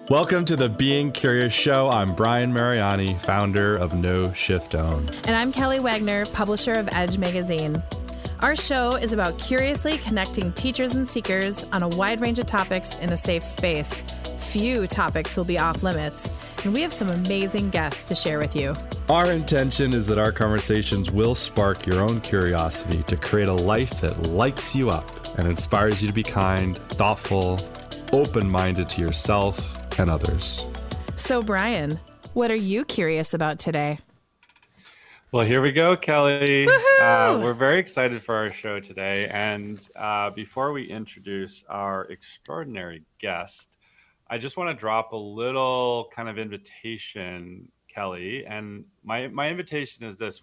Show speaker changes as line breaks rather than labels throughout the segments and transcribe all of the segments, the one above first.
Welcome to the Being Curious Show. I'm Brian Mariani, founder of No Shift Own.
And I'm Kelly Wagner, publisher of Edge magazine. Our show is about curiously connecting teachers and seekers on a wide range of topics in a safe space. Few topics will be off limits, and we have some amazing guests to share with you.
Our intention is that our conversations will spark your own curiosity to create a life that lights you up and inspires you to be kind, thoughtful, open-minded to yourself and others.
So, Brian, what are you curious about today?
Well, here we go, Kelly.
Woohoo!
We're very excited for our show today. And before we introduce our extraordinary guest, I just want to drop a little kind of invitation, Kelly. And my invitation is this.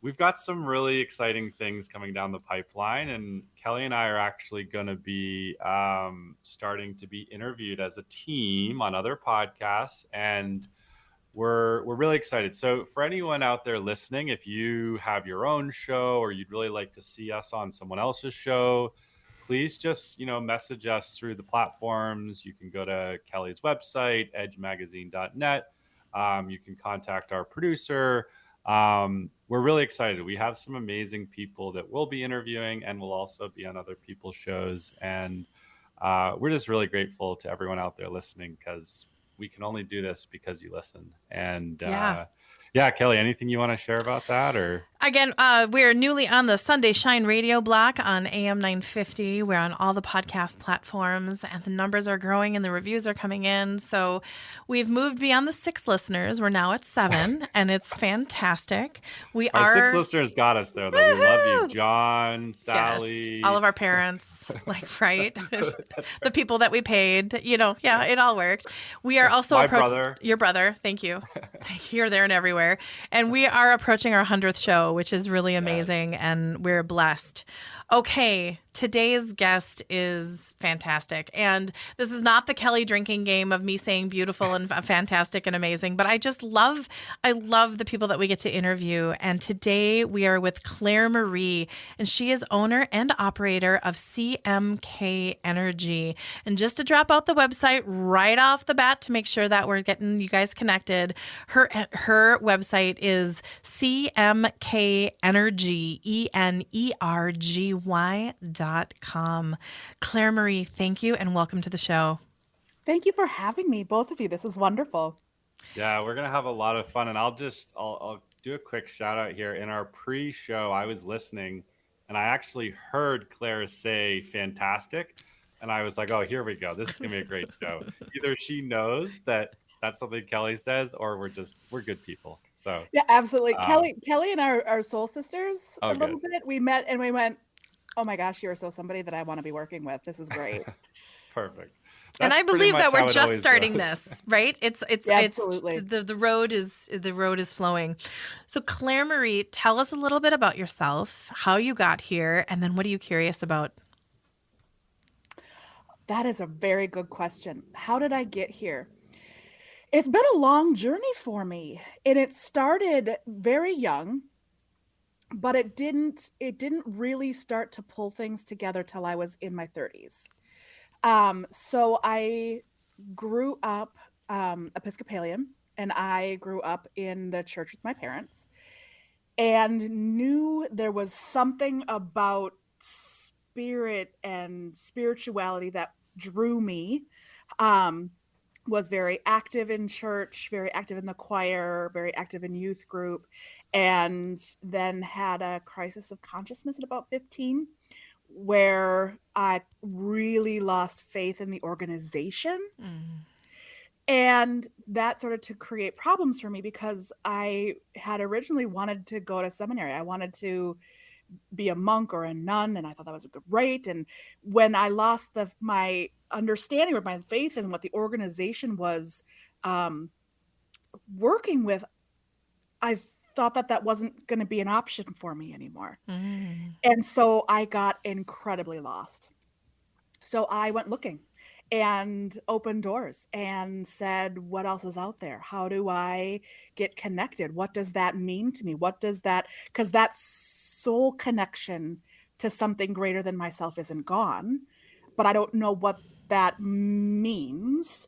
We've got some really exciting things coming down the pipeline, and Kelly and I are actually going to be starting to be interviewed as a team on other podcasts, and we're really excited. So for anyone out there listening, if you have your own show or you'd really like to see us on someone else's show, please just message us through the platforms. You can go to Kelly's website, edgemagazine.net. You can contact our producer. We're really excited. We have some amazing people that we'll be interviewing, and we'll also be on other people's shows. And we're just really grateful to everyone out there listening, because we can only do this because you listen. And yeah, Kelly, anything you want to share about that? Or
again, we're newly on the Sunday Shine radio block on AM 950. We're on all the podcast platforms, and the numbers are growing and the reviews are coming in. So we've moved beyond the 6 listeners. We're now at 7, and it's fantastic.
Our 6 listeners got us there, though. We love you, John, Sally.
Yes, all of our parents, right? The people that we paid, it all worked. We are also
my brother.
Your brother, thank you. You're there and everywhere. And we are approaching our 100th show, which is really amazing, and we're blessed. Okay, today's guest is fantastic. And this is not the Kelly drinking game of me saying beautiful and fantastic and amazing, but I love the people that we get to interview. And today we are with Claire Marie, and she is owner and operator of CMK Energy. And just to drop out the website right off the bat to make sure that we're getting you guys connected, her website is CMK Energy, ENERGY.com. Claire Marie, thank you and welcome to the show.
Thank you for having me, both of you. This is wonderful.
Yeah, we're gonna have a lot of fun, and I'll do a quick shout out here. In our pre-show, I was listening, and I actually heard Claire say "fantastic," and I was like, "Oh, here we go. This is gonna be a great show." Either she knows that that's something Kelly says, or we're good people. So
yeah, absolutely. Kelly and I are soul sisters a little bit. We met and we went, oh my gosh, you're so somebody that I want to be working with. This is great.
Perfect.
And I believe that we're just starting this, right? It's
absolutely.
The road is flowing. So Claire Marie, tell us a little bit about yourself, how you got here, and then what are you curious about?
That is a very good question. How did I get here? It's been a long journey for me, and it started very young, but it didn't really start to pull things together till I was in my 30s. So I grew up Episcopalian, and I grew up in the church with my parents, and knew there was something about spirit and spirituality that drew me. Was very active in church, very active in the choir, very active in youth group, and then had a crisis of consciousness at about 15, where I really lost faith in the organization. And that started to create problems for me, because I had originally wanted to go to seminary. I wanted to be a monk or a nun, and I thought that was a good rate. And when I lost my understanding or my faith in what the organization was working with, I thought that wasn't going to be an option for me anymore. And so I got incredibly lost. So I went looking and opened doors and said, what else is out there? How do I get connected? What does that mean to me? What does that, because that soul connection to something greater than myself isn't gone, but I don't know what that means.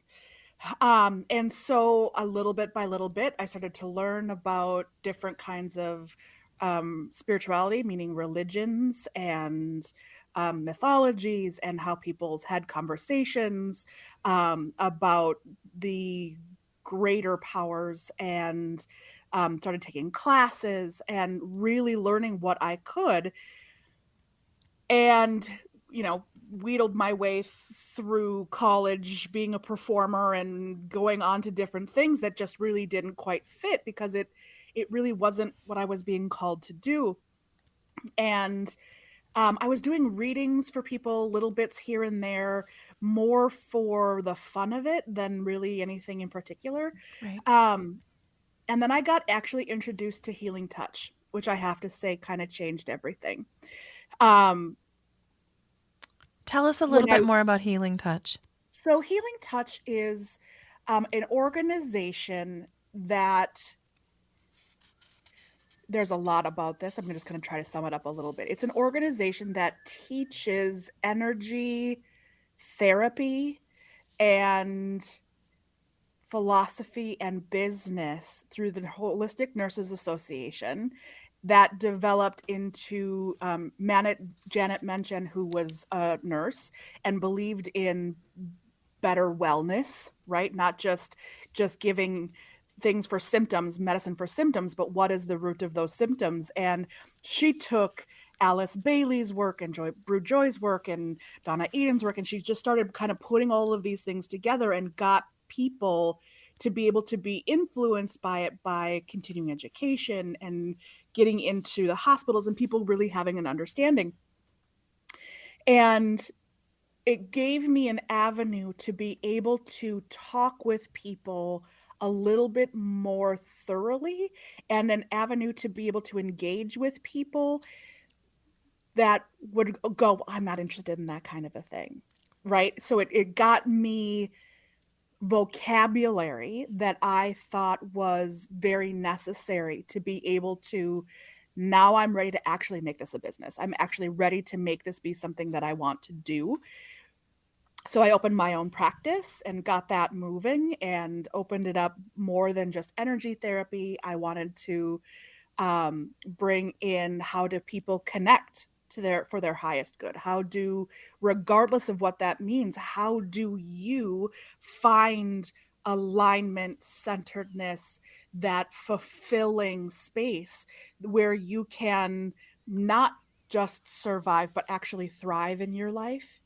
And so a little bit by little bit, I started to learn about different kinds of spirituality, meaning religions and mythologies, and how people's had conversations about the greater powers, and started taking classes and really learning what I could. And, wheedled my way through college, being a performer and going on to different things that just really didn't quite fit, because it really wasn't what I was being called to do. And I was doing readings for people, little bits here and there, more for the fun of it than really anything in particular.
Right.
And then I got actually introduced to healing touch, which I have to say kind of changed everything. Um,
Tell us a little
when I
bit more about Healing Touch.
So Healing Touch is an organization that, there's a lot about this. I'm just going to try to sum it up a little bit. It's an organization that teaches energy therapy and philosophy and business through the Holistic Nurses Association, that developed into Janet Menchen, who was a nurse and believed in better wellness, right? Not just giving things for symptoms, medicine for symptoms, but what is the root of those symptoms? And she took Alice Bailey's work and Joy's work and Donna Eden's work, and she just started kind of putting all of these things together and got people to be able to be influenced by it, by continuing education and getting into the hospitals, and people really having an understanding. And it gave me an avenue to be able to talk with people a little bit more thoroughly, and an avenue to be able to engage with people that would go, I'm not interested in that kind of a thing, right? So it got me vocabulary that I thought was very necessary to be able to, now I'm ready to actually make this a business. I'm actually ready to make this be something that I want to do. So I opened my own practice and got that moving, and opened it up more than just energy therapy. I wanted to bring in, how do people connect to for their highest good? How do, regardless of what that means, how do you find alignment, centeredness, that fulfilling space where you can not just survive, but actually thrive in your life?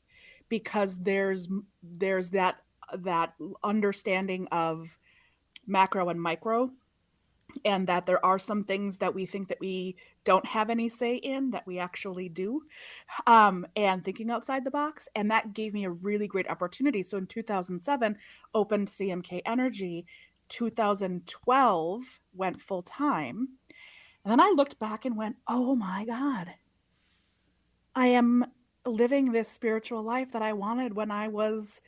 Because there's that understanding of macro and micro, and that there are some things that we think that we don't have any say in that we actually do, and thinking outside the box. And that gave me a really great opportunity. So in 2007, opened CMK Energy. 2012 went full time. And then I looked back and went, oh my God, I am living this spiritual life that I wanted when I was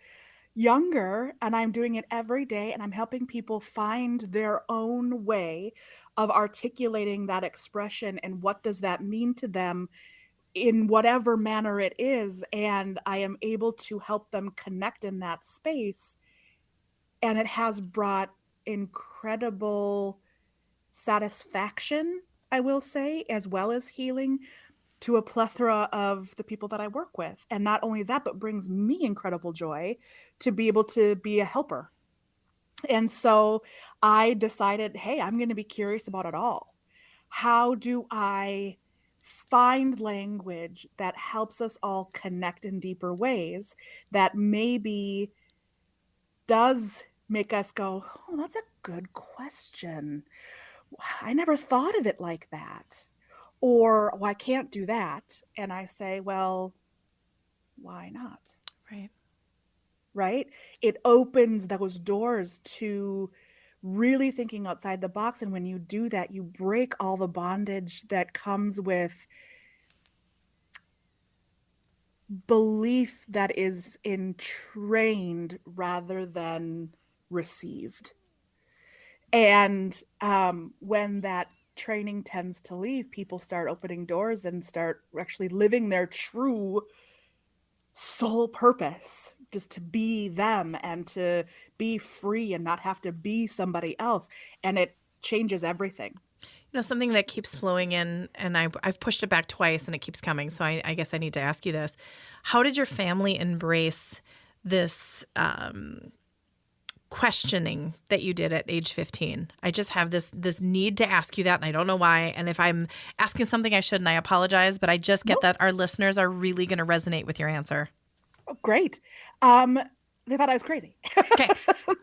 younger, and I'm doing it every day, and I'm helping people find their own way of articulating that expression, and what does that mean to them in whatever manner it is. And I am able to help them connect in that space, and it has brought incredible satisfaction, I will say, as well as healing, to a plethora of the people that I work with. And not only that, but brings me incredible joy to be able to be a helper. And so I decided, hey, I'm going to be curious about it all. How do I find language that helps us all connect in deeper ways, that maybe does make us go, oh, that's a good question. I never thought of it like that. Or, oh, I can't do that. And I say, well, why not?
Right.
Right? It opens those doors to really thinking outside the box. And when you do that, you break all the bondage that comes with belief that is entrained rather than received. And when that training tends to leave, people start opening doors and start actually living their true soul purpose, just to be them and to be free and not have to be somebody else. And it changes everything.
Something that keeps flowing in, and I've pushed it back twice and it keeps coming. So I guess I need to ask you this. How did your family embrace this questioning that you did at age 15? I just have this need to ask you that, and I don't know why. And if I'm asking something I shouldn't, I apologize, but I just get that our listeners are really going to resonate with your answer.
Oh, great. They thought I was crazy.
Okay,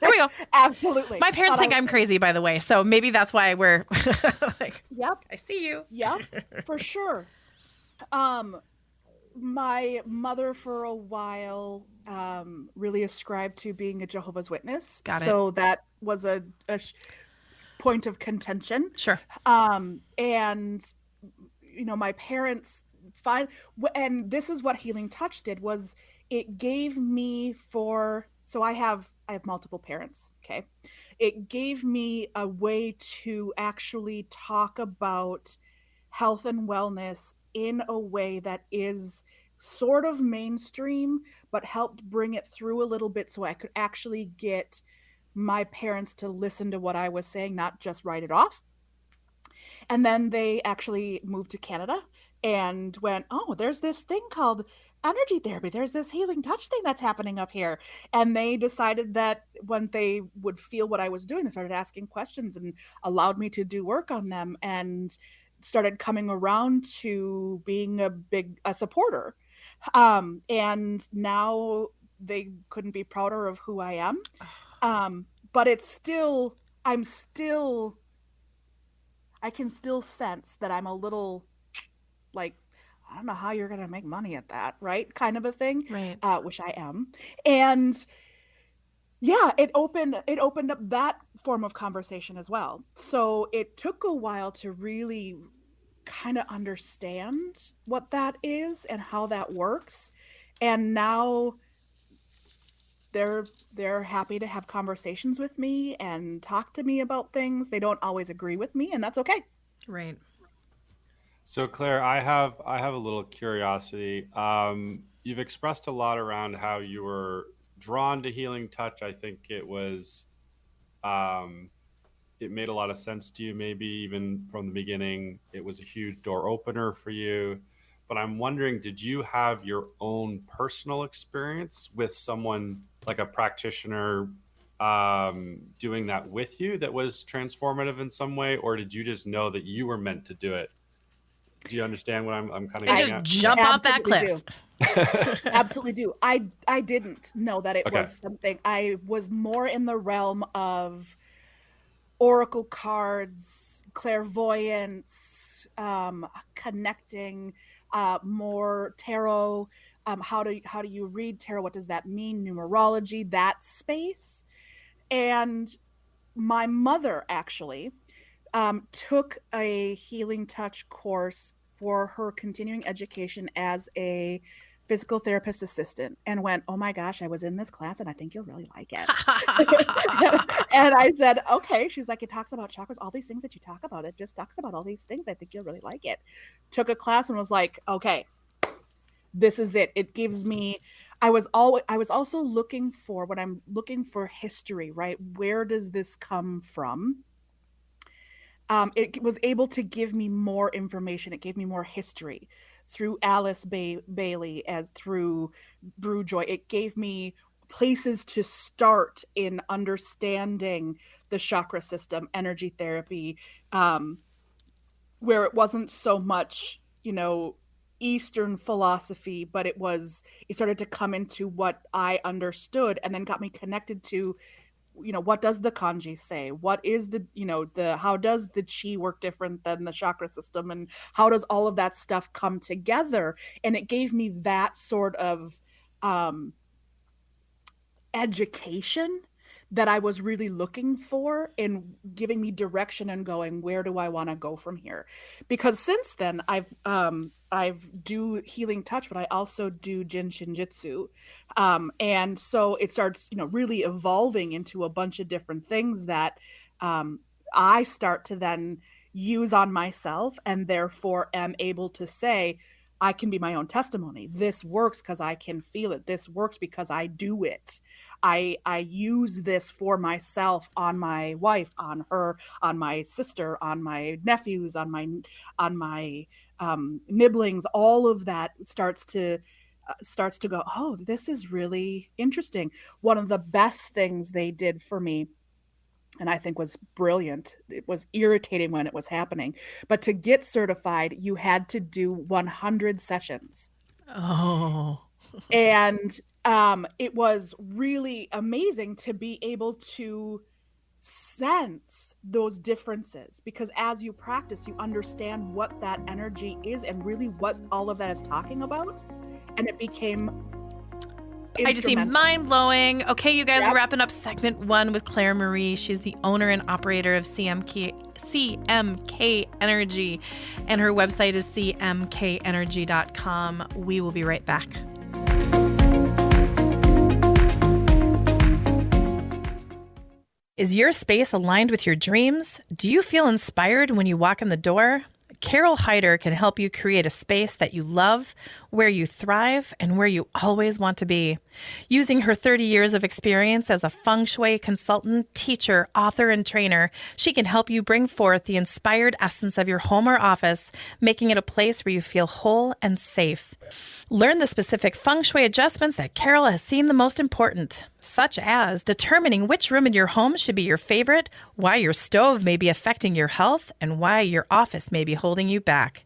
there we go.
Absolutely.
My parents think I'm crazy, by the way, so maybe that's why we're like,
yep,
I see you.
Yep, for sure. My mother for a while really ascribed to being a Jehovah's Witness.
Got it.
So that was a point of contention.
Sure.
And my parents and this is what Healing Touch did, was it gave me so I have multiple parents, okay? It gave me a way to actually talk about health and wellness in a way that is sort of mainstream, but helped bring it through a little bit so I could actually get my parents to listen to what I was saying, not just write it off. And then they actually moved to Canada and went, oh, there's this thing called energy therapy. There's this Healing Touch thing that's happening up here. And they decided that when they would feel what I was doing, they started asking questions and allowed me to do work on them and started coming around to being a supporter. And now they couldn't be prouder of who I am. But it's still, I can still sense that I'm a little like, I don't know how you're going to make money at that, right? Kind of a thing,
right?
Which I am. And yeah, it opened up that form of conversation as well. So it took a while to really kind of understand what that is and how that works. And now they're happy to have conversations with me and talk to me about things. They don't always agree with me, and that's okay.
Right.
So Claire, I have a little curiosity. You've expressed a lot around how you were drawn to Healing Touch. I think it was, it made a lot of sense to you. Maybe even from the beginning, it was a huge door opener for you. But I'm wondering, did you have your own personal experience with someone like a practitioner doing that with you that was transformative in some way, or did you just know that you were meant to do it? Do you understand what I'm kind of getting
just
at?
Jump off that cliff.
Absolutely do. I didn't know that it was something. I was more in the realm of oracle cards, clairvoyance, connecting, more tarot. How do you read tarot? What does that mean? Numerology, that space. And my mother actually took a Healing Touch course for her continuing education as a physical therapist assistant and went, oh my gosh, I was in this class and I think you'll really like it. And I said, okay. She's like, it talks about chakras, all these things that you talk about. It just talks about all these things. I think you'll really like it. Took a class and was like, okay, this is it. It gives me, I was also looking for, when I'm looking for history, right? Where does this come from? It was able to give me more information. It gave me more history through Alice Bailey, as through Brew Joy. It gave me places to start in understanding the chakra system, energy therapy, where it wasn't so much, Eastern philosophy, but it started to come into what I understood, and then got me connected to, what does the kanji say? What is how does the chi work different than the chakra system? And how does all of that stuff come together? And it gave me that sort of education that I was really looking for, in giving me direction and going, where do I want to go from here? Because since then I've do Healing Touch, but I also do Jin Shinjitsu. And so it starts, really evolving into a bunch of different things that I start to then use on myself, and therefore am able to say, I can be my own testimony. This works because I can feel it. This works because I do it. I use this for myself, on my wife, on her, on my sister, on my nephews, on my nibblings. All of that starts to go, oh, this is really interesting. One of the best things they did for me, and I think was brilliant. It was irritating when it was happening, but to get certified, you had to do 100 sessions.
Oh.
And it was really amazing to be able to sense those differences, because as you practice, you understand what that energy is and really what all of that is talking about. And it became
I just see mind-blowing. Okay, you guys, we're wrapping up segment 1 with Claire Marie. She's the owner and operator of CMK Energy, and her website is cmkenergy.com. We will be right back. Is your space aligned with your dreams? Do you feel inspired when you walk in the door? Carol Hyder can help you create a space that you love, where you thrive, and where you always want to be. Using her 30 years of experience as a feng shui consultant, teacher, author, and trainer, she can help you bring forth the inspired essence of your home or office, making it a place where you feel whole and safe. Learn the specific feng shui adjustments that Carol has seen the most important, such as determining which room in your home should be your favorite, why your stove may be affecting your health, and why your office may be holding you back.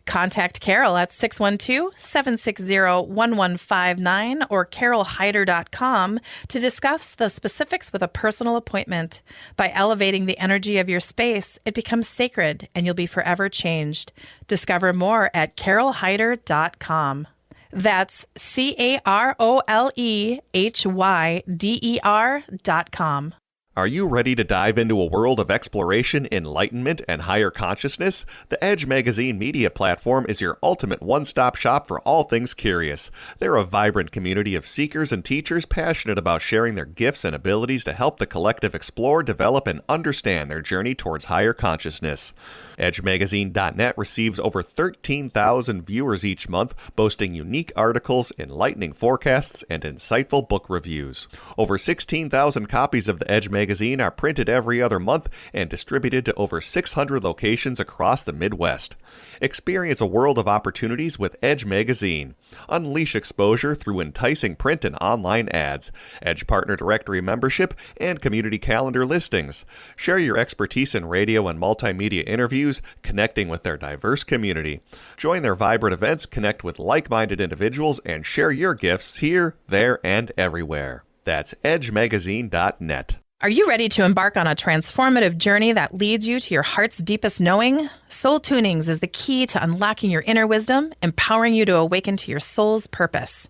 Contact Carol at 612-760-1159 or carolhyder.com to discuss the specifics with a personal appointment. By elevating the energy of your space, it becomes sacred and you'll be forever changed. Discover more at carolhyder.com. That's CAROLEHYDER.com.
Are you ready to dive into a world of exploration, enlightenment, and higher consciousness? The Edge Magazine media platform is your ultimate one-stop shop for all things curious. They're a vibrant community of seekers and teachers passionate about sharing their gifts and abilities to help the collective explore, develop, and understand their journey towards higher consciousness. EdgeMagazine.net receives over 13,000 viewers each month, boasting unique articles, enlightening forecasts, and insightful book reviews. Over 16,000 copies of the Edge Magazine are printed every other month and distributed to over 600 locations across the Midwest. Experience a world of opportunities with Edge Magazine. Unleash exposure through enticing print and online ads, Edge Partner Directory membership, and community calendar listings. Share your expertise in radio and multimedia interviews, connecting with their diverse community. Join their vibrant events, connect with like-minded individuals, and share your gifts here, there, and everywhere. That's edgemagazine.net.
Are you ready to embark on a transformative journey that leads you to your heart's deepest knowing? Soul Tunings is the key to unlocking your inner wisdom, empowering you to awaken to your soul's purpose.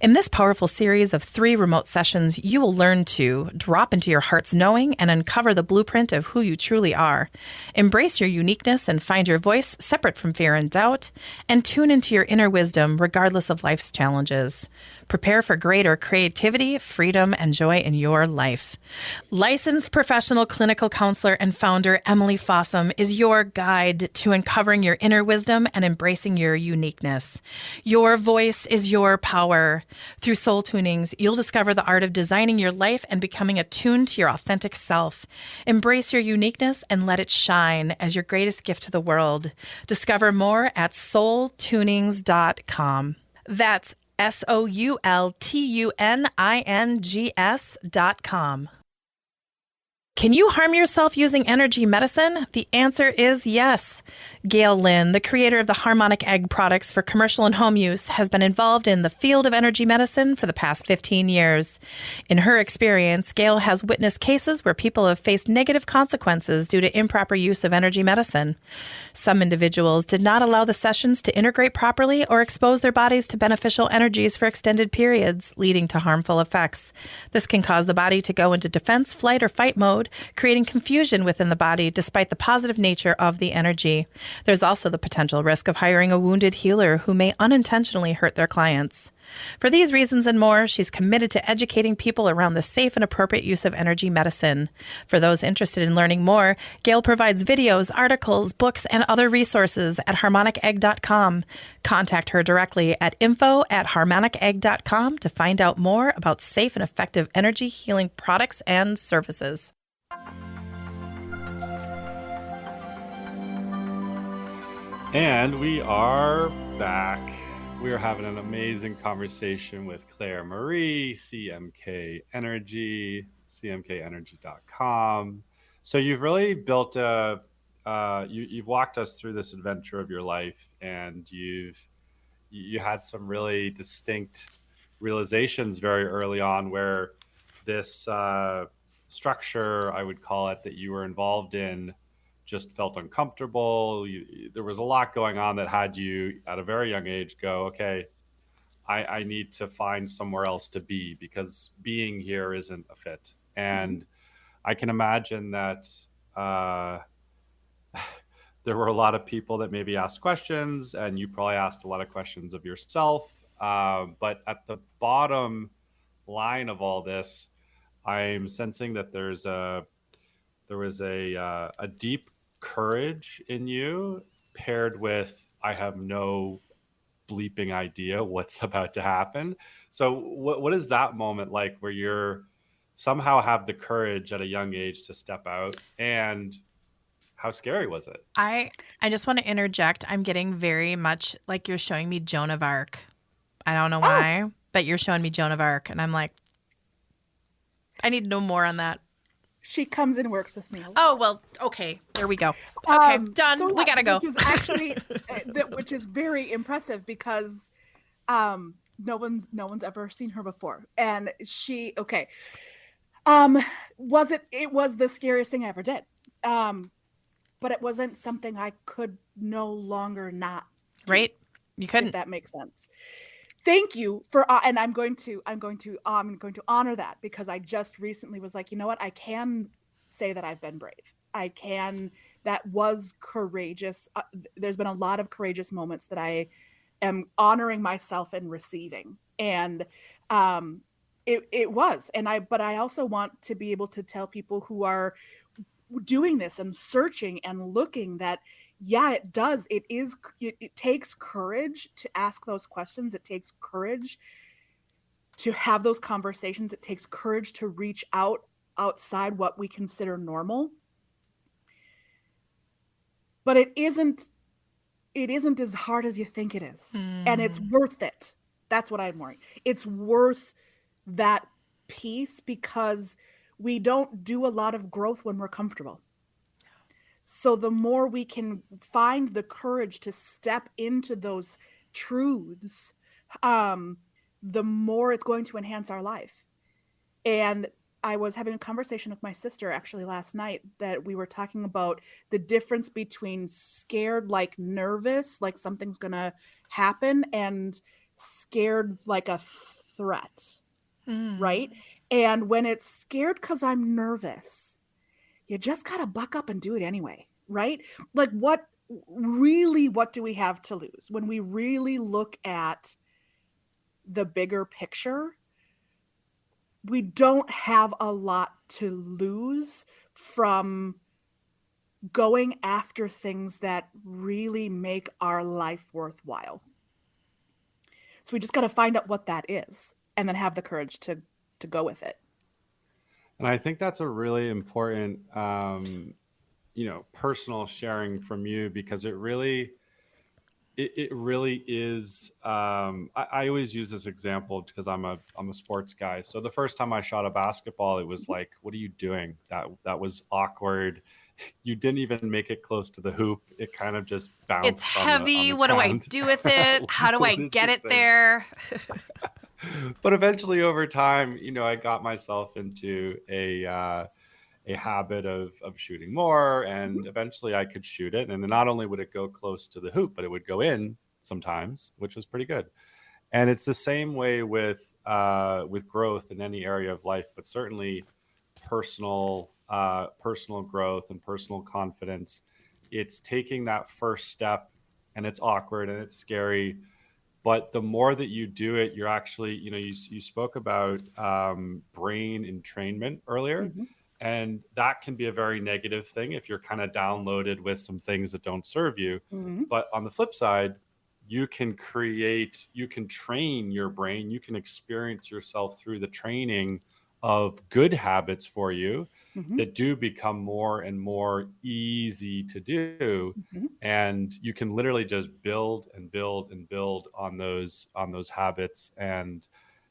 In this powerful series of 3 remote sessions, you will learn to drop into your heart's knowing and uncover the blueprint of who you truly are. Embrace your uniqueness and find your voice separate from fear and doubt, and tune into your inner wisdom regardless of life's challenges. Prepare for greater creativity, freedom, and joy in your life. Licensed professional clinical counselor and founder Emily Fossum is your guide to uncovering your inner wisdom and embracing your uniqueness. Your voice is your power. Through Soul Tunings, you'll discover the art of designing your life and becoming attuned to your authentic self. Embrace your uniqueness and let it shine as your greatest gift to the world. Discover more at soultunings.com. That's SOULTUNINGS.com. Can you harm yourself using energy medicine? The answer is yes. Gail Lynn, the creator of the Harmonic Egg products for commercial and home use, has been involved in the field of energy medicine for the past 15 years. In her experience, Gail has witnessed cases where people have faced negative consequences due to improper use of energy medicine. Some individuals did not allow the sessions to integrate properly or expose their bodies to beneficial energies for extended periods, leading to harmful effects. This can cause the body to go into defense, flight, or fight mode, overload, creating confusion within the body despite the positive nature of the energy. There's also the potential risk of hiring a wounded healer who may unintentionally hurt their clients. For these reasons and more, she's committed to educating people around the safe and appropriate use of energy medicine. For those interested in learning more, Gail provides videos, articles, books, and other resources at harmonicegg.com. Contact her directly at info@harmonicegg.com to find out more about safe and effective energy healing products and services.
And we are back. We are having an amazing conversation with Claire Marie, CMK Energy, cmkenergy.com. So you've really built you've walked us through this adventure of your life, and you had some really distinct realizations very early on where this structure, I would call it, that you were involved in just felt uncomfortable. There was a lot going on that had you at a very young age go, okay, I need to find somewhere else to be because being here isn't a fit. And I can imagine that there were a lot of people that maybe asked questions, and you probably asked a lot of questions of yourself. But at the bottom line of all this, I'm sensing that there was a deep courage in you paired with I have no bleeping idea what's about to happen. So what is that moment like where you're somehow have the courage at a young age to step out, and how scary was it?
I just want to interject. I'm getting very much like you're showing me Joan of Arc. I don't know why, but you're showing me Joan of Arc, and I'm like, I need to know more on that.
She comes and works with me.
Oh, well, okay. There we go. Okay, done.
So
we got to go.
Which is actually, which is very impressive because no one's ever seen her before. And she, okay. It was the scariest thing I ever did. But it wasn't something I could no longer not do,
right? You couldn't.
If that makes sense. Thank you for, and I'm going to honor that because I just recently was like, you know what? I can say that I've been brave. That was courageous. There's been a lot of courageous moments that I am honoring myself and receiving. And, it was, but I also want to be able to tell people who are doing this and searching and looking that, yeah, it does. It takes courage to ask those questions. It takes courage to have those conversations. It takes courage to reach outside what we consider normal. But it isn't as hard as you think it is. And it's worth it. That's what I'm worried. It's worth that piece because we don't do a lot of growth when we're comfortable. So the more we can find the courage to step into those truths, the more it's going to enhance our life. And I was having a conversation with my sister actually last night that we were talking about the difference between scared, like nervous, like something's going to happen, and scared like a threat, right? And when it's scared because I'm nervous, you just got to buck up and do it anyway, right? Like what do we have to lose? When we really look at the bigger picture, we don't have a lot to lose from going after things that really make our life worthwhile. So we just got to find out what that is and then have the courage to go with it.
And I think that's a really important, personal sharing from you, because it really is. I always use this example because I'm a sports guy. So the first time I shot a basketball, it was like, what are you doing? That was awkward. You didn't even make it close to the hoop. It kind of just bounced.
It's heavy. What do I do with it? How do I get it there?
But eventually over time, I got myself into a habit of shooting more, and eventually I could shoot it. And not only would it go close to the hoop, but it would go in sometimes, which was pretty good. And it's the same way with growth in any area of life, but certainly personal personal growth and personal confidence. It's taking that first step, and it's awkward and it's scary. But the more that you do it, you're actually, you spoke about brain entrainment earlier.
Mhm.
And that can be a very negative thing if you're kind of downloaded with some things that don't serve you.
Mhm.
But on the flip side, you can train your brain, you can experience yourself through the training of good habits for you
Mhm.
that do become more and more easy to do.
Mhm.
And you can literally just build and build and build on those habits, and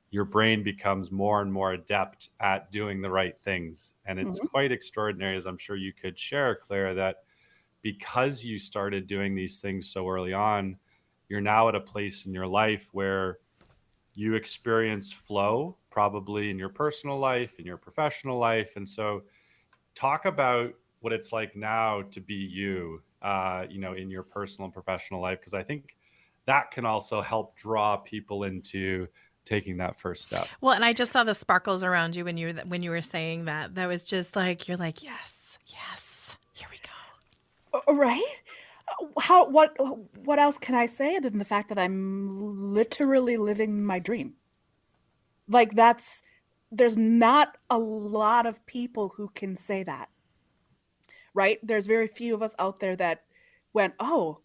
your brain becomes more and more adept at doing the right things. And it's
Mhm.
quite extraordinary, as I'm sure you could share, Claire, that because you started doing these things so early on, you're now at a place in your life where you experience flow, probably in your personal life, in your professional life. And so talk about what it's like now to be you, in your personal and professional life, because I think that can also help draw people into taking that first step.
Well, and I just saw the sparkles around you when you were saying that. That was just like you're like, yes, yes, here we go.
Right? What else can I say other than the fact that I'm literally living my dream? Like there's not a lot of people who can say that, right? There's very few of us out there that went, "Oh,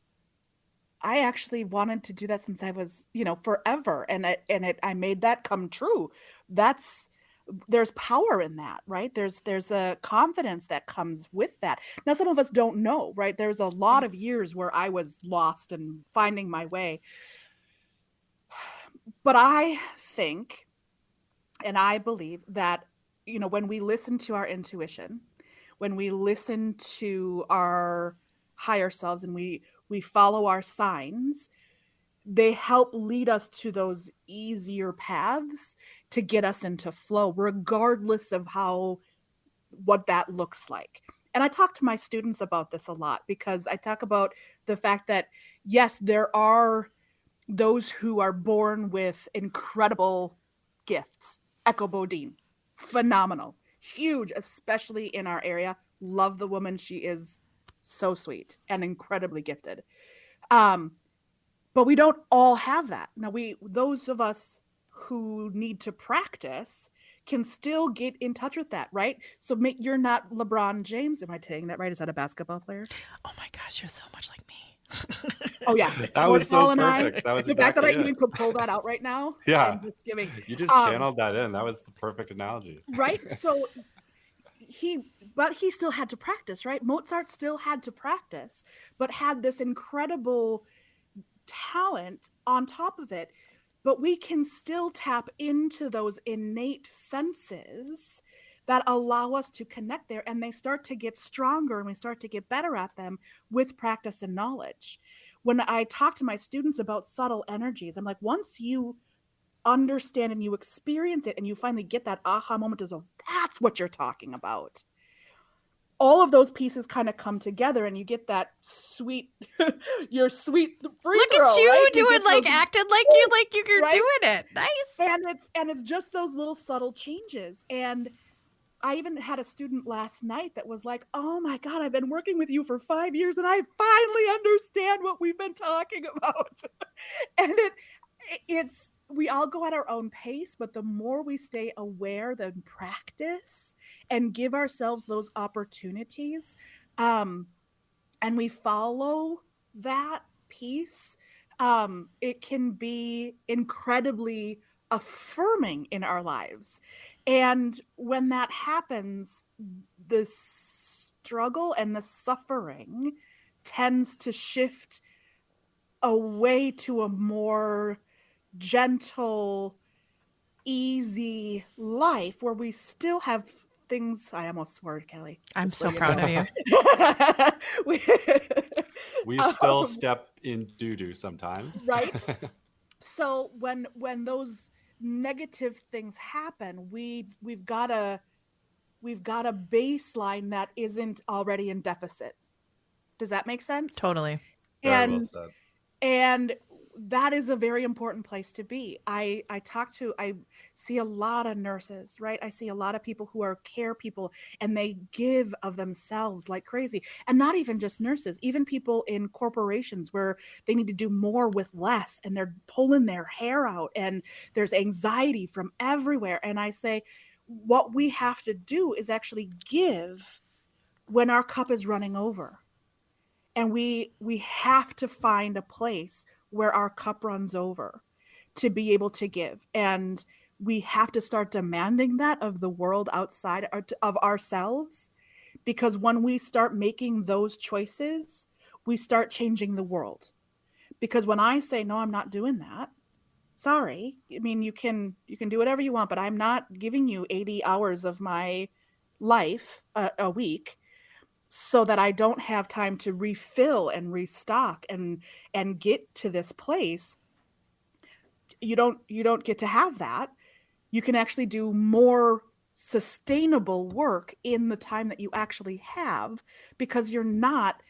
I actually wanted to do that since I was, forever, and I made that come true." That's There's power in that, right? There's a confidence that comes with that. Now, some of us don't know, right? There's a lot
Right.
of years where I was lost and finding my way. But I think and I believe that, when we listen to our intuition, when we listen to our higher selves and we follow our signs, they help lead us to those easier paths to get us into flow, regardless of what that looks like. And I talk to my students about this a lot because I talk about the fact that, yes, there are those who are born with incredible gifts. Echo Bodine, phenomenal, huge, especially in our area. Love the woman. She is so sweet and incredibly gifted. Um, but we don't all have that. Now, those of us who need to practice can still get in touch with that, right? So you're not LeBron James. Am I saying that right? Is that a basketball player?
Oh my gosh, you're so much like me.
Oh yeah,
That was so
Paul and I.
perfect. That was
The fact that
exactly
I
it.
even could pull that out right now,
Yeah.
I'm just giving.
You just channeled that in. That was the perfect analogy.
Right. So he still had to practice, right? Mozart still had to practice, but had this incredible talent on top of it. But we can still tap into those innate senses that allow us to connect there, and they start to get stronger and we start to get better at them with practice and knowledge. When I talk to my students about subtle energies, I'm like, once you understand and you experience it and you finally get that aha moment of, oh, that's what you're talking about, all of those pieces kind of come together and you get that sweet your sweet free
Look
throw,
at you
right?
doing
those,
acting like you're
right?
doing it. Nice.
And it's just those little subtle changes. And I even had a student last night that was like, "Oh my God, I've been working with you for 5 years and I finally understand what we've been talking about." And it's we all go at our own pace, but the more we stay aware, then practice and give ourselves those opportunities, and we follow that piece, it can be incredibly affirming in our lives. And when that happens, the struggle and the suffering tends to shift away to a more gentle, easy life where we still have things. I almost swore, Kelly.
I'm
Just
so
you
proud
know.
of you.
We still step in doo-doo sometimes.
Right? So when those negative things happen, we've got a baseline that isn't already in deficit. Does that make sense?
Totally.
Very well
And
said.
and that is a very important place to be. I see a lot of nurses, right? I see a lot of people who are care people, and they give of themselves like crazy. And not even just nurses, even people in corporations where they need to do more with less, and they're pulling their hair out, and there's anxiety from everywhere. And I say, what we have to do is actually give when our cup is running over. And we have to find a place where our cup runs over to be able to give. And we have to start demanding that of the world outside of ourselves, because when we start making those choices, we start changing the world. Because when I say, no, I'm not doing that, sorry, I mean, you can do whatever you want, but I'm not giving you 80 hours of my life a week so that I don't have time to refill and restock and get to this place. You don't get to have that. You can actually do more sustainable work in the time that you actually have, because you're not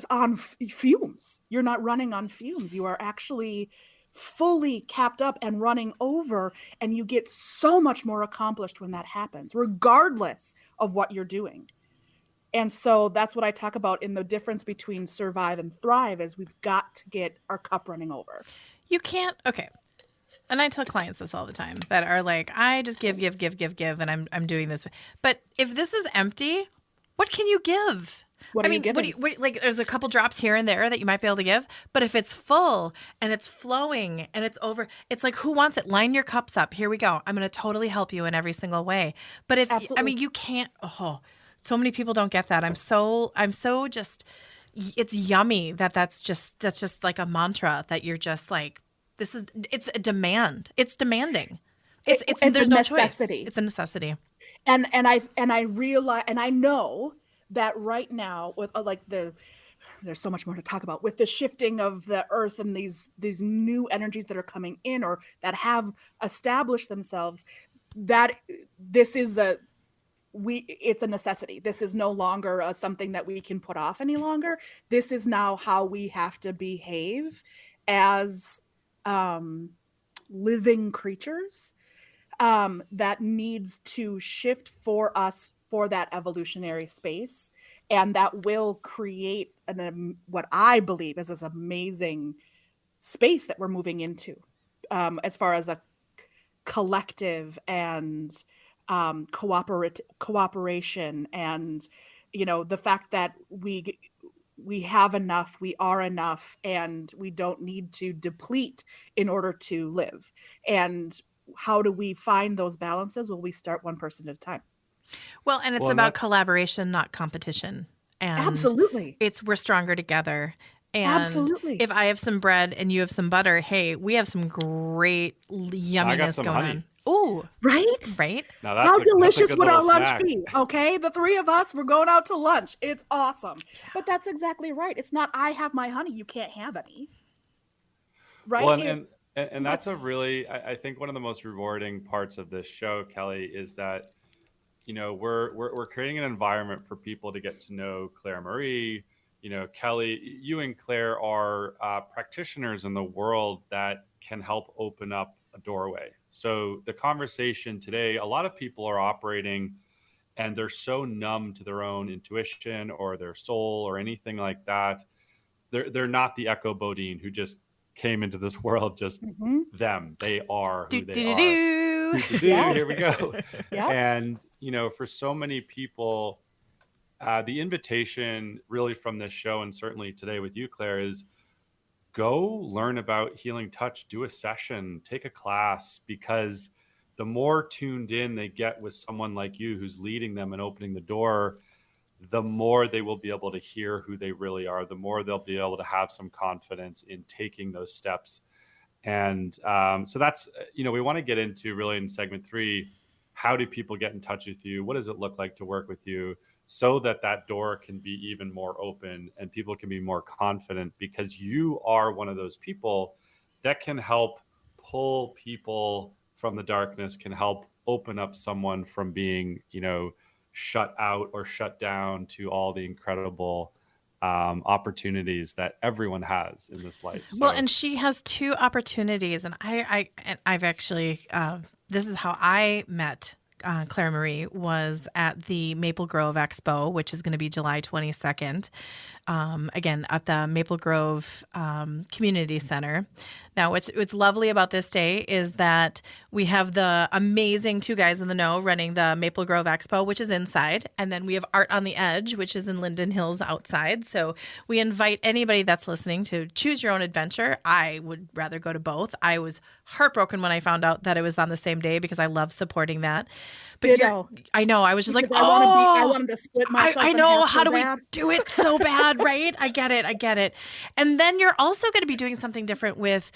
on fumes. You're not running on fumes. You are actually fully capped up and running over, and you get so much more accomplished when that happens, regardless of what you're doing. And so that's what I talk about in the difference between survive and thrive, is we've got to get our cup running over.
You can't, okay. And I tell clients this all the time that are like, I just give, and I'm doing this. But if this is empty, what can you give?
What are you giving?
Like, there's a couple drops here and there that you might be able to give. But if it's full and it's flowing and it's over, it's like, who wants it? Line your cups up. Here we go. I'm going to totally help you in every single way. But if,
Absolutely.
I mean, you can't, so many people don't get that. I'm so just, it's yummy that's just like a mantra that you're just like, it's a demand. It's demanding. It's there's no choice. It's a necessity.
And I realize, and I know that right now with there's so much more to talk about with the shifting of the earth and these new energies that are coming in or that have established themselves, that this is it's a necessity. This is no longer something that we can put off any longer. This is now how we have to behave as living creatures, that needs to shift for us for that evolutionary space. And that will create what I believe is this amazing space that we're moving into, as far as a collective and cooperation, and the fact that we have enough, we are enough, and we don't need to deplete in order to live. And how do we find those balances? Well, we start one person at a time.
Well, and it's about collaboration, not competition. And
absolutely,
we're stronger together. And
absolutely,
if I have some bread and you have some butter, hey, we have some great yumminess going on. Ooh,
right.
Now
how delicious would our lunch be? Okay, the three of us, we're going out to lunch. It's awesome. Yeah. But that's exactly right. It's not I have my honey, you can't have any. Right.
Well, and that's a really, I think one of the most rewarding parts of this show, Kelly, is that we're creating an environment for people to get to know Claire Marie. Kelly, you and Claire are practitioners in the world that can help open up a doorway. So the conversation today, a lot of people are operating and they're so numb to their own intuition or their soul or anything like that. They're not the Echo Bodine who just came into this world, just them. They are who they are.
Yeah.
Here we go.
Yeah.
And, for so many people, the invitation really from this show, and certainly today with you, Claire, is go learn about healing touch, do a session, take a class, because the more tuned in they get with someone like you who's leading them and opening the door, the more they will be able to hear who they really are, the more they'll be able to have some confidence in taking those steps. And so that's, we want to get into really in segment 3, how do people get in touch with you? What does it look like to work with you so that that door can be even more open and people can be more confident, because you are one of those people that can help pull people from the darkness, can help open up someone from being, shut out or shut down to all the incredible opportunities that everyone has in this life.
Well, and she has two opportunities, and I've actually this is how I met Claire Marie, was at the Maple Grove Expo, which is going to be July 22nd. Again, at the Maple Grove Community Center. Now, what's lovely about this day is that we have the amazing two guys in the know running the Maple Grove Expo, which is inside, and then we have Art on the Edge, which is in Linden Hills outside. So we invite anybody that's listening to choose your own adventure. I would rather go to both. I was heartbroken when I found out that it was on the same day because I love supporting that. But I know. I was just like,
I wanted to split myself.
I know. How do
bad.
we do it so bad, right? I get it. And then you're also going to be doing something different with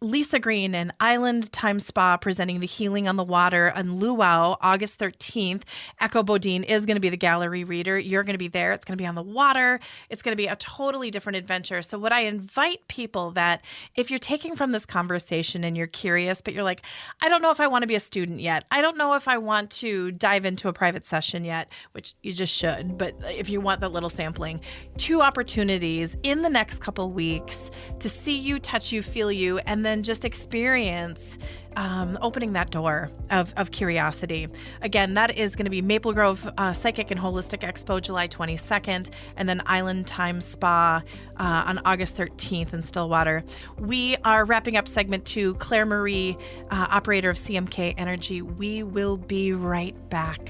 Lisa Green and Island Time Spa presenting the Healing on the Water on Luau, August 13th. Echo Bodine is going to be the gallery reader. You're going to be there. It's going to be on the water. It's going to be a totally different adventure. So what I invite people that if you're taking from this conversation and you're curious, but you're like, I don't know if I want to be a student yet. I don't know if I want to dive into a private session yet, which you just should. But if you want that little sampling, 2 opportunities in the next couple weeks to see you, touch you, feel you, and then just experience opening that door of curiosity. Again, that is going to be Maple Grove Psychic and Holistic Expo, July 22nd, and then Island Time Spa on August 13th in Stillwater. We are wrapping up segment 2. Claire Marie, operator of CMK Energy. We will be right back.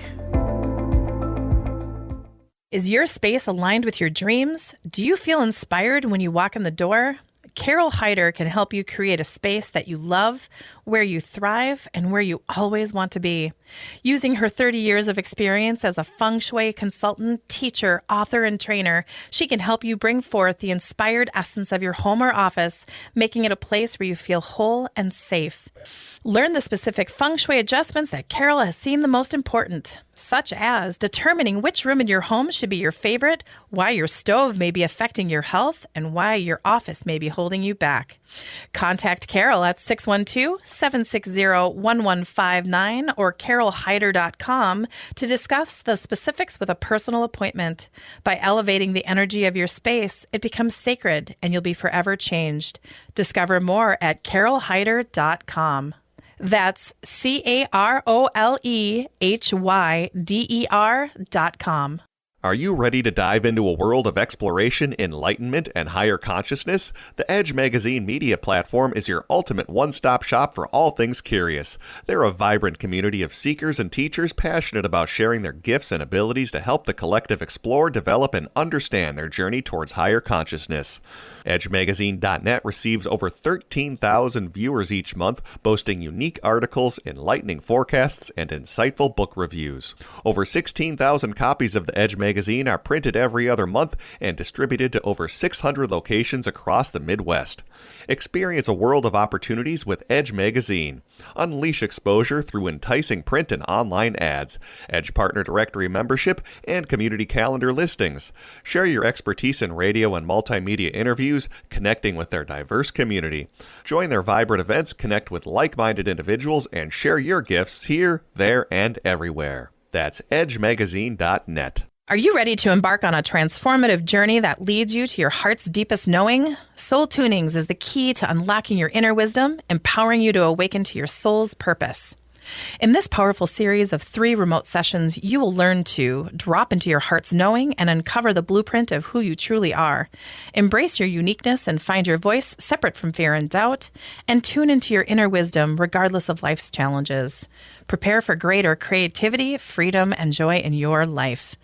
Is your space aligned with your dreams? Do you feel inspired when you walk in the door? Carol Hyder can help you create a space that you love, where you thrive, and where you always want to be. Using her 30 years of experience as a feng shui consultant, teacher, author, and trainer, she can help you bring forth the inspired essence of your home or office, making it a place where you feel whole and safe. Learn the specific feng shui adjustments that Carol has seen the most important, such as determining which room in your home should be your favorite, why your stove may be affecting your health, and why your office may be holding you back. Contact Carol at 612-760-1159 or carolhyder.com to discuss the specifics with a personal appointment. By elevating the energy of your space, it becomes sacred and you'll be forever changed. Discover more at carolhyder.com. That's CarolHyder.com.
Are you ready to dive into a world of exploration, enlightenment, and higher consciousness? The Edge Magazine media platform is your ultimate one-stop shop for all things curious. They're a vibrant community of seekers and teachers passionate about sharing their gifts and abilities to help the collective explore, develop, and understand their journey towards higher consciousness. EdgeMagazine.net receives over 13,000 viewers each month, boasting unique articles, enlightening forecasts, and insightful book reviews. Over 16,000 copies of the Edge Magazine are printed every other month and distributed to over 600 locations across the Midwest. Experience a world of opportunities with Edge Magazine. Unleash exposure through enticing print and online ads, Edge Partner Directory membership, and community calendar listings. Share your expertise in radio and multimedia interviews, connecting with their diverse community. Join their vibrant events, connect with like-minded individuals, and share your gifts here, there, and everywhere. That's edgemagazine.net.
Are you ready to embark on a transformative journey that leads you to your heart's deepest knowing? Soul Tunings is the key to unlocking your inner wisdom, empowering you to awaken to your soul's purpose. In this powerful series of 3 remote sessions, you will learn to drop into your heart's knowing and uncover the blueprint of who you truly are. Embrace your uniqueness and find your voice separate from fear and doubt, and tune into your inner wisdom regardless of life's challenges. Prepare for greater creativity, freedom, and joy in your life.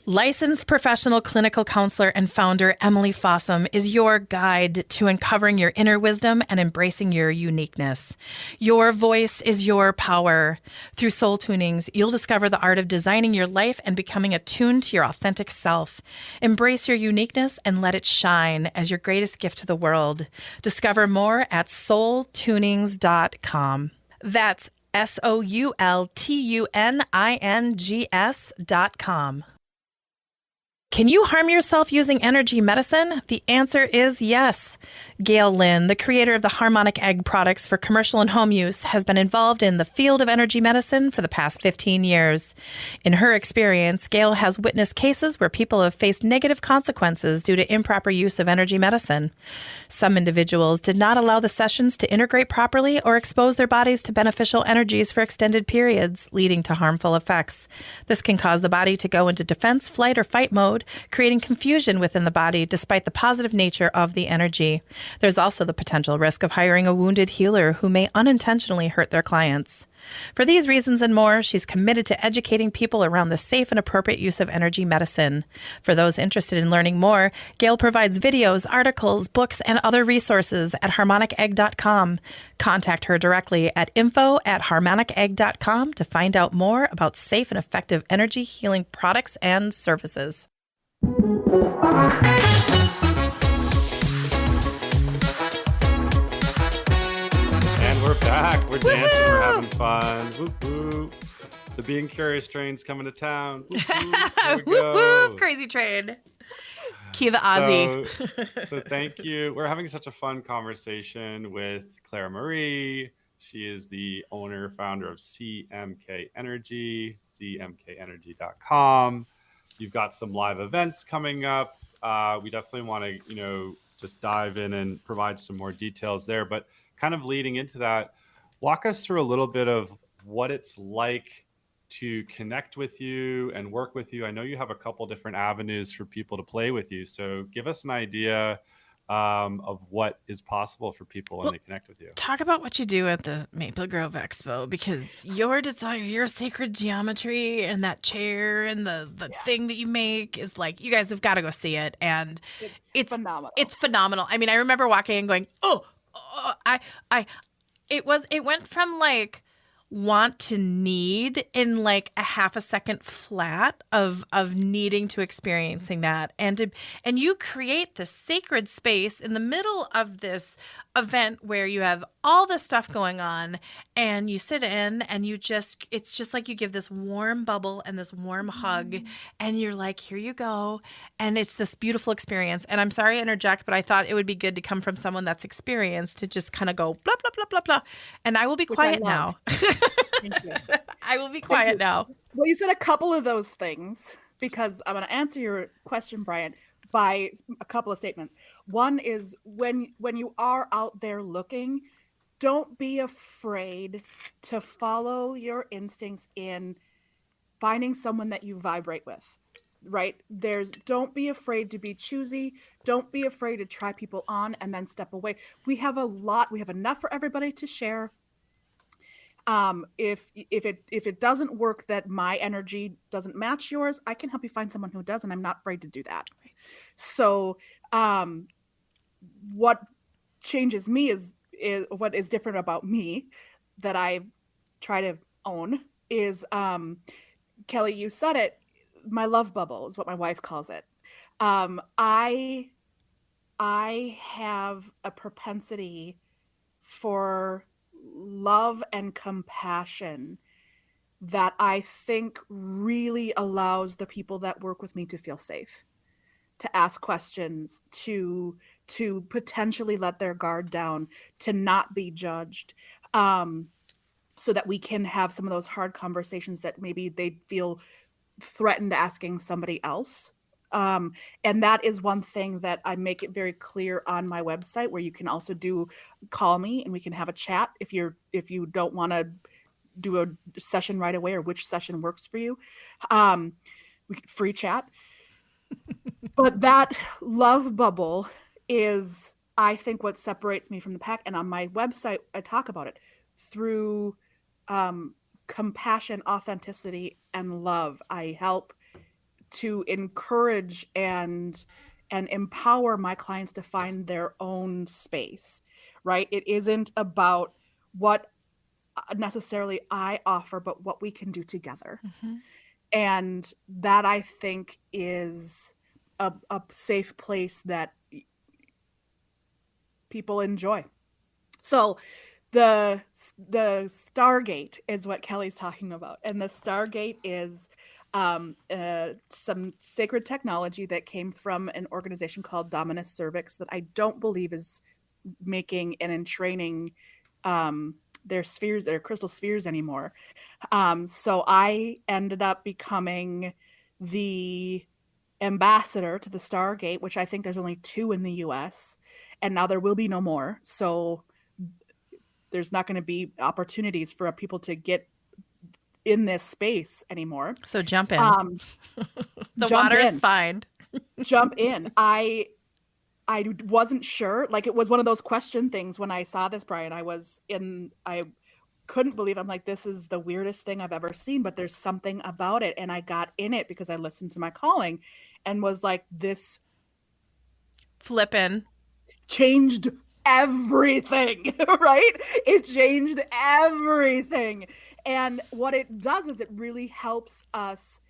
Licensed professional clinical counselor and founder Emily Fossum is your guide to uncovering your inner wisdom and embracing your uniqueness. Your voice is your power. Through Soul Tunings, you'll discover the art of designing your life and becoming attuned to your authentic self. Embrace your uniqueness and let it shine as your greatest gift to the world. Discover more at soultunings.com. That's SOULTUNINGS.com. Can you harm yourself using energy medicine? The answer is yes. Gail Lynn, the creator of the harmonic egg products for commercial and home use, has been involved in the field of energy medicine for the past 15 years. In her experience, Gail has witnessed cases where people have faced negative consequences due to improper use of energy medicine. Some individuals did not allow the sessions to integrate properly or expose their bodies to beneficial energies for extended periods, leading to harmful effects. This can cause the body to go into defense, flight, or fight mode, creating confusion within the body despite the positive nature of the energy. There's also the potential risk of hiring a wounded healer who may unintentionally hurt their clients. For these reasons and more, she's committed to educating people around the safe and appropriate use of energy medicine. For those interested in learning more, Gail provides videos, articles, books, and other resources at harmonicegg.com. Contact her directly at info@harmonicegg.com to find out more about safe and effective energy healing products and services.
And we're back. We're dancing. We're having fun. Whoop, whoop. The Being Curious train's coming to town. Whoop, whoop. Here we
Whoop,
go.
whoop, crazy train. Key the Aussie.
So thank you. We're having such a fun conversation with Claire Marie. She is the owner, founder of CMK Energy, cmkenergy.com. You've got some live events coming up. We definitely want to, just dive in and provide some more details there. But kind of leading into that, walk us through a little bit of what it's like to connect with you and work with you. I know you have a couple different avenues for people to play with you. So give us an idea of what is possible for people when they connect with you.
Talk about what you do at the Maple Grove Expo, because your design, your sacred geometry and that chair and the thing that you make is like, you guys have got to go see it. And it's
phenomenal.
It's phenomenal. I mean, I remember walking and going, it went from like want to need in like a half a second flat of needing to experiencing that, and you create this sacred space in the middle of this event where you have all this stuff going on, and you sit in and it's just like you give this warm bubble and this warm hug, and you're like, here you go, and it's this beautiful experience. And I'm sorry to interject, but I thought it would be good to come from someone that's experienced to just kind of go blah blah blah blah blah. And I will be quiet now.
Thank you.
I will be quiet now.
Well, you said a couple of those things, because I'm going to answer your question, Brian, by a couple of statements. One is when you are out there looking, don't be afraid to follow your instincts in finding someone that you vibrate with, right? Don't be afraid to be choosy. Don't be afraid to try people on and then step away. We have enough for everybody to share. If it doesn't work, that my energy doesn't match yours, I can help you find someone who does, and I'm not afraid to do that. So, what changes me is what is different about me that I try to own is, Kelly, you said it, my love bubble is what my wife calls it. I have a propensity for love and compassion that I think really allows the people that work with me to feel safe, to ask questions, to potentially let their guard down, to not be judged, so that we can have some of those hard conversations that maybe they feel threatened asking somebody else. And that is one thing that I make it very clear on my website, where you can also call me and we can have a chat if you don't want to do a session right away, or which session works for you. Free chat. But that love bubble is, I think, what separates me from the pack. And on my website, I talk about it through compassion, authenticity, and love. I help to encourage and empower my clients to find their own space, right? It isn't about what necessarily I offer, but what we can do together. Mm-hmm. And that, I think, is a safe place that people enjoy. So the Stargate is what Kelly's talking about. And the Stargate is some sacred technology that came from an organization called Dominus Cervix that I don't believe is making and in training their spheres, their crystal spheres anymore. So I ended up becoming the ambassador to the Stargate, which I think there's only 2 in the US, and now there will be no more. So there's not going to be opportunities for people to get in this space anymore.
So jump in. The
Jump
water's
in.
fine.
Jump in. I wasn't sure. Like, it was one of those question things when I saw this, Brian. I couldn't believe. I'm like, this is the weirdest thing I've ever seen, but there's something about it. And I got in it because I listened to my calling and was like, this
Flippin'.
changed everything, right? It changed everything. And what it does is it really helps us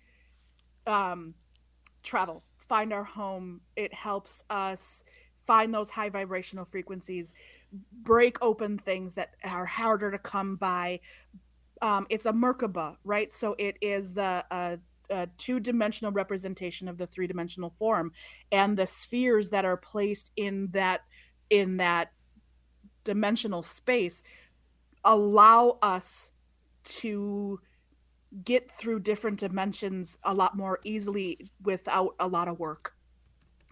travel, find our home. It helps us find those high vibrational frequencies, break open things that are harder to come by. It's a Merkaba, right? So it is the 2-dimensional representation of the 3-dimensional form, and the spheres that are placed in that dimensional space allow us to get through different dimensions a lot more easily without a lot of work.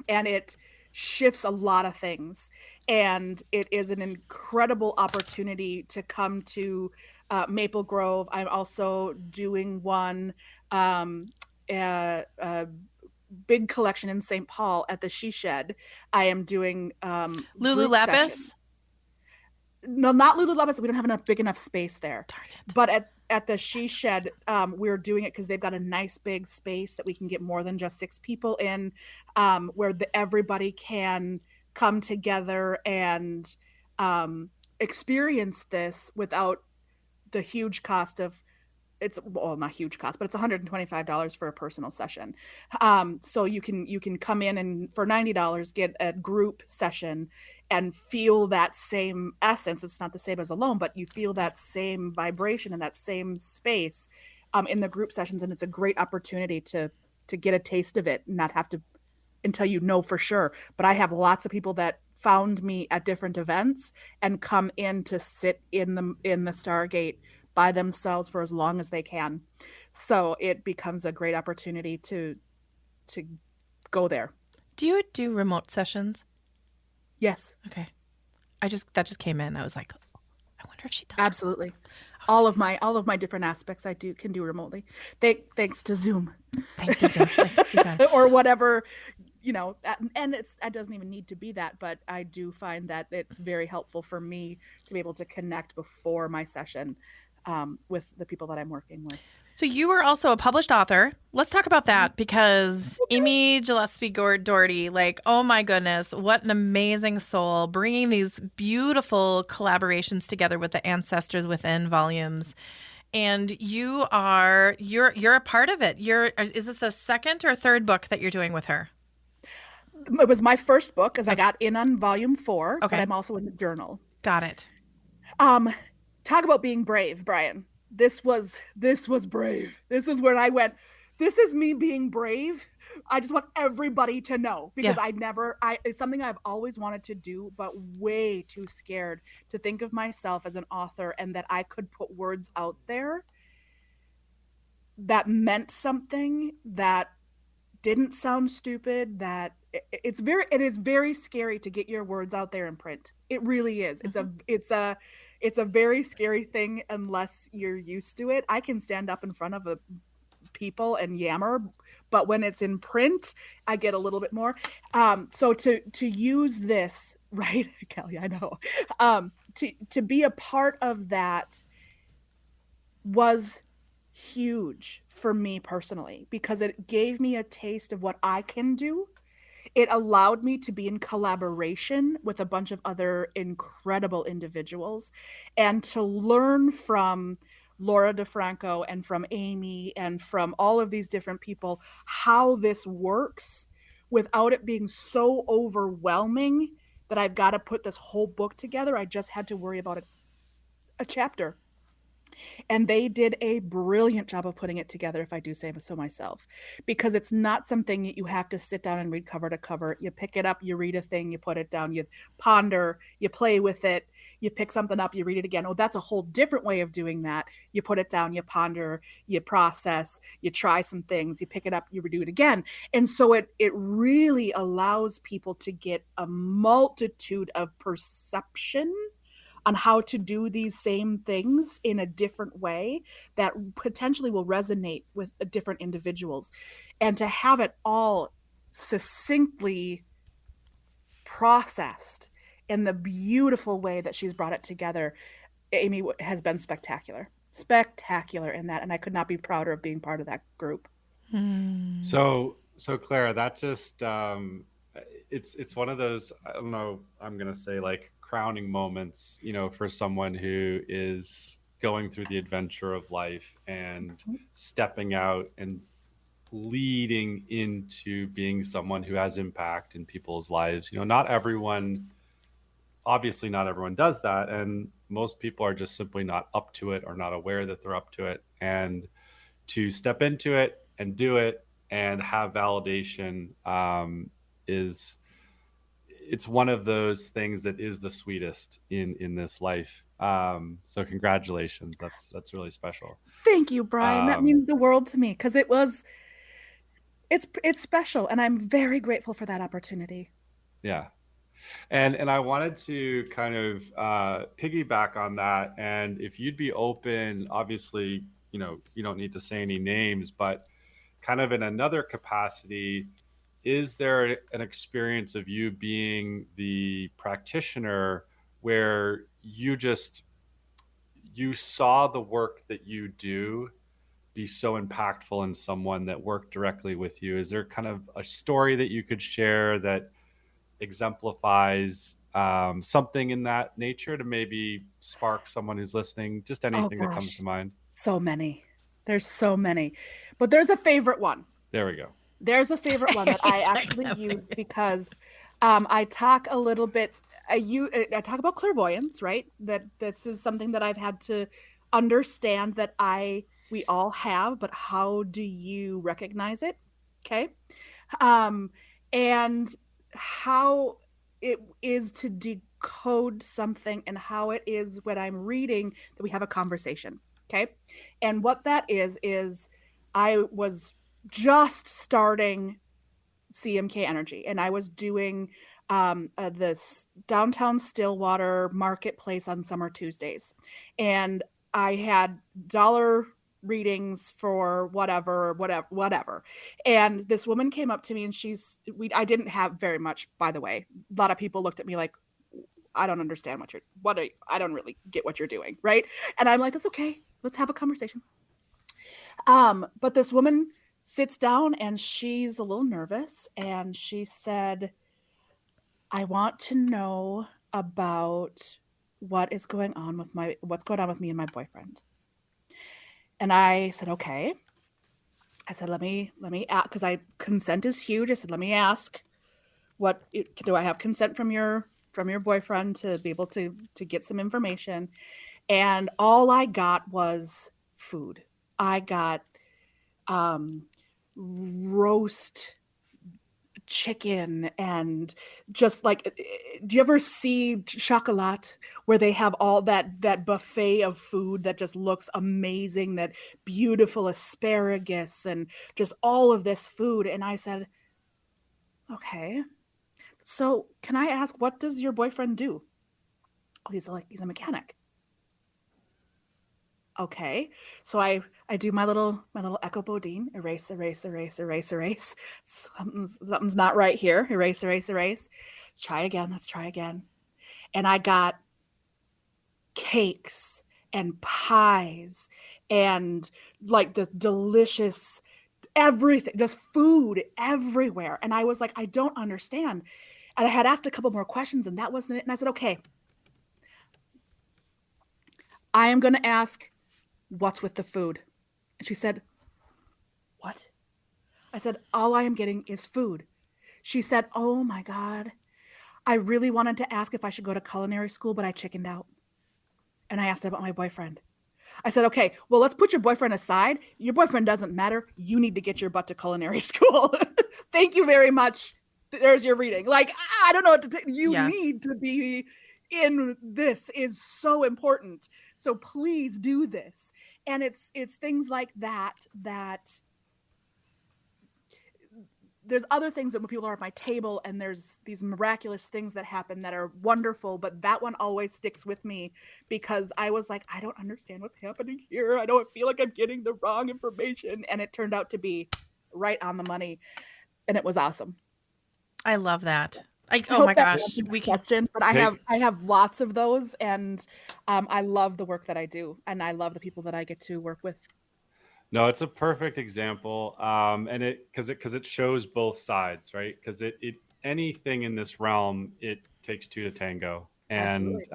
And it shifts a lot of things. And it is an incredible opportunity to come to Maple Grove. I'm also doing one, big collection in St. Paul at the She Shed. I am doing
Lulu
group
Lapis?
sessions. No, not Lulu Lapis. We don't have enough big enough space there.
Darn it.
But at the She Shed, we're doing it because they've got a nice big space that we can get more than just 6 people in, where everybody can come together and experience this without the huge cost of, it's, well, not huge cost, but it's $125 for a personal session. So you can come in and for $90 get a group session and feel that same essence. It's not the same as alone, but you feel that same vibration and that same space in the group sessions. And it's a great opportunity to get a taste of it and not have to until you know for sure. But I have lots of people that found me at different events and come in to sit in the Stargate by themselves for as long as they can. So it becomes a great opportunity to go there.
Do you do remote sessions?
Yes.
Okay. That just came in. I was like, I wonder if she does.
Absolutely. All of my different aspects I can do remotely. Thanks to Zoom.
Thanks to Zoom. Like, you got it.
Or whatever, and it doesn't even need to be that, but I do find that it's very helpful for me to be able to connect before my session with the people that I'm working with.
So you were also a published author. Let's talk about that, because Amy Gillespie Doherty, like, oh my goodness, what an amazing soul, bringing these beautiful collaborations together with the Ancestors Within volumes. And you're a part of it. Is this the second or third book that you're doing with her?
It was my first book, as I got in on volume 4,
Okay.
but I'm also in the journal.
Got it.
Talk about being brave, Brian. This was brave. This is where I went, this is me being brave. I just want everybody to know, because it's something I've always wanted to do, but way too scared to think of myself as an author and that I could put words out there that meant something, that didn't sound stupid, that it is very scary to get your words out there in print. It really is. Mm-hmm. It's a very scary thing unless you're used to it. I can stand up in front of people and yammer, but when it's in print, I get a little bit more. So to use this, right, Kelly, I know, to be a part of that was huge for me personally, because it gave me a taste of what I can do. It allowed me to be in collaboration with a bunch of other incredible individuals and to learn from Laura DeFranco and from Amy and from all of these different people how this works without it being so overwhelming that I've got to put this whole book together. I just had to worry about a chapter. And they did a brilliant job of putting it together, if I do say so myself, because it's not something that you have to sit down and read cover to cover. You pick it up, you read a thing, you put it down, you ponder, you play with it, you pick something up, you read it again. Oh, that's a whole different way of doing that. You put it down, you ponder, you process, you try some things, you pick it up, you redo it again. And so it really allows people to get a multitude of perception on how to do these same things in a different way that potentially will resonate with different individuals. And to have it all succinctly processed in the beautiful way that she's brought it together, Amy has been spectacular in that. And I could not be prouder of being part of that group.
So Claire, that just it's one of those, I don't know, I'm gonna say like crowning moments, for someone who is going through the adventure of life and stepping out and leading into being someone who has impact in people's lives. Not everyone, obviously not everyone does that, and most people are just simply not up to it or not aware that they're up to it. And to step into it and do it and have validation, is it's one of those things that is the sweetest in this life. So congratulations, that's really special.
Thank you, Brian. That means the world to me, because it's special, and I'm very grateful for that opportunity.
Yeah. And I wanted to kind of piggyback on that. And if you'd be open, obviously, you don't need to say any names, but kind of in another capacity, is there an experience of you being the practitioner where you saw the work that you do be so impactful in someone that worked directly with you? Is there kind of a story that you could share that exemplifies something in that nature to maybe spark someone who's listening? Just anything that comes to mind.
So many. There's so many. But there's a favorite one.
There we go.
There's a favorite one that I actually use because I talk a little bit. I talk about clairvoyance, right? That this is something that I've had to understand that we all have, but how do you recognize it? Okay. And how it is to decode something, and how it is when I'm reading that we have a conversation. Okay. And what that is I was just starting CMK Energy, and I was doing this downtown Stillwater marketplace on summer Tuesdays. And I had dollar readings for whatever. And this woman came up to me, and I didn't have very much, by the way. A lot of people looked at me like, I don't understand I don't really get what you're doing. Right. And I'm like, that's okay. Let's have a conversation. But this woman sits down, and she's a little nervous, and she said, I want to know about what's going on with me and my boyfriend. And I said, okay. I said, let me ask, because consent is huge. I said, let me ask, do I have consent from your boyfriend to be able to get some information? And all I got was food. I got roast chicken, and just like, do you ever see Chocolat, where they have all that buffet of food that just looks amazing, that beautiful asparagus and just all of this food? And I said, okay, so can I ask, what does your boyfriend do? Oh, he's a mechanic. Okay, so I do my little Echo Bodine, erase. Something's not right here. Erase. Let's try again. And I got cakes and pies and like the delicious everything, just food everywhere. And I was like, I don't understand. And I had asked a couple more questions, and that wasn't it. And I said, okay, I am going to ask, what's with the food? And she said, what? I said, all I am getting is food. She said, oh my God, I really wanted to ask if I should go to culinary school, but I chickened out. And I asked about my boyfriend. I said, okay, well, let's put your boyfriend aside. Your boyfriend doesn't matter. You need to get your butt to culinary school. Thank you very much. There's your reading. Like, I don't know what to tell you.
Yeah.
Need to be in this is so important. So please do this. And it's things like that there's other things that when people are at my table and there's these miraculous things that happen that are wonderful, but that one always sticks with me because I was like, I don't understand what's happening here. I don't feel like I'm getting the wrong information. And it turned out to be right on the money. And it was awesome.
I love that.
Oh
my gosh,
we question, but I have lots of those, and I love the work that I do, and I love the people that I get to work with.
No, it's a perfect example, and because it shows both sides, right? Because it anything in this realm, it takes two to tango. And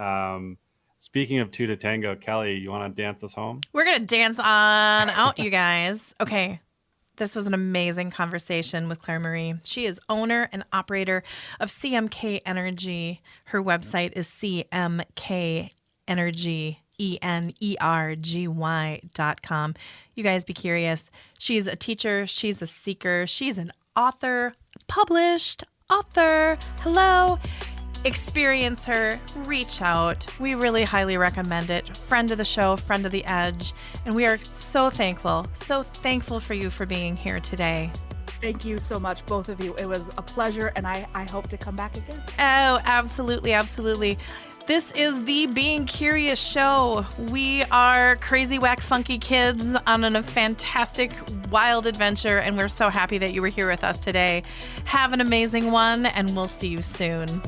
speaking of two to tango, Kelly, you want to dance us home?
We're gonna dance on out, you guys. Okay. This was an amazing conversation with Claire Marie. She is owner and operator of CMK Energy. Her website is CMK Energy, ENERGY.com. You guys be curious. She's a teacher. She's a seeker. She's an author, published author. Hello. Experience her, reach out. We really highly recommend it. Friend of the show, friend of the Edge. And we are so thankful for you for being here today.
Thank you so much, both of you. It was a pleasure, and I hope to come back again.
Oh, absolutely, absolutely. This is the Being Curious show. We are crazy, whack, funky kids on a fantastic, wild adventure, and we're so happy that you were here with us today. Have an amazing one, and we'll see you soon.